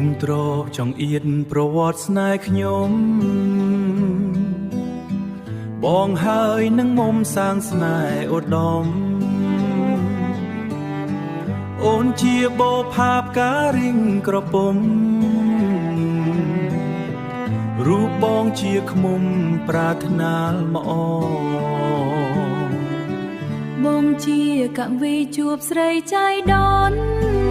មត្រកចង្អៀតប្រវត្តិស្នេហ៍ខ្ញុំបងហើយនឹងមុំសាងស្នេហ៍ឧត្តមអូនជាបោផាបការរីងក្រពុំរូបបងជាឃ្មុំប្រាថ្នាល្អបងជាកវីជួបស្រីចៃដន្យ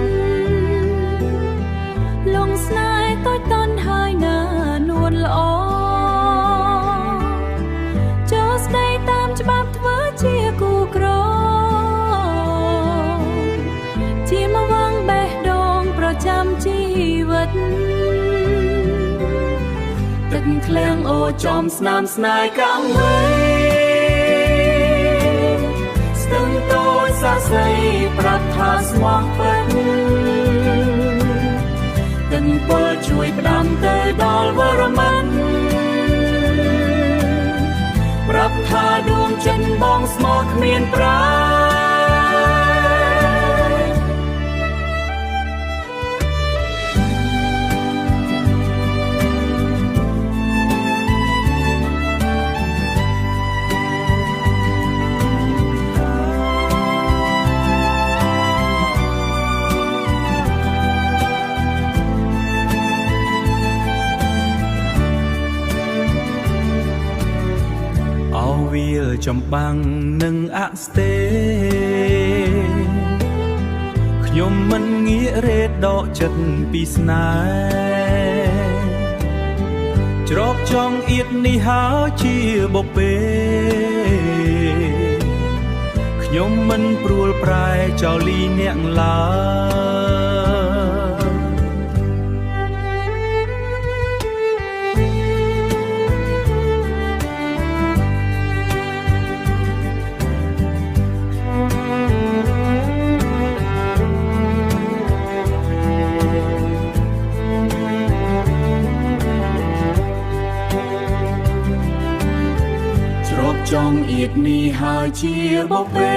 លងស្នេហ៍តូចតន់ហើយណានួនល្អចូលស្ដីតាមច្បាប់ធ្វើជាគូក្រជាមកវងបេះដូងប្រចាំជីវិតទឹកឃ្លាំងអូចំស្នាមស្នេហ៍កាំងវៃស្ទឹងតូចសាស្រីប្រាប់ថាស្មោះពិតទឹកពលជួយផ្ដាំទៅដល់វរមិនប្រាប់ថាដួងចិត្តបងស្មោះគ្មានប្រាចំបាំងនឹងអស្ទេខ្ញុំមិនងាករេដកចិត្តពីស្នេហ៍ច្រកចង់អៀតនេះហើយជាបុពេខ្ញុំមិនព្រួលប្រែចោលីអ្នកឡើចង់អៀតនេះហើយជាបុពេ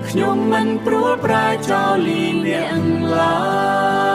ខ្ញុំមិនព្រួលប្រែចោលីអ្នកឡើយ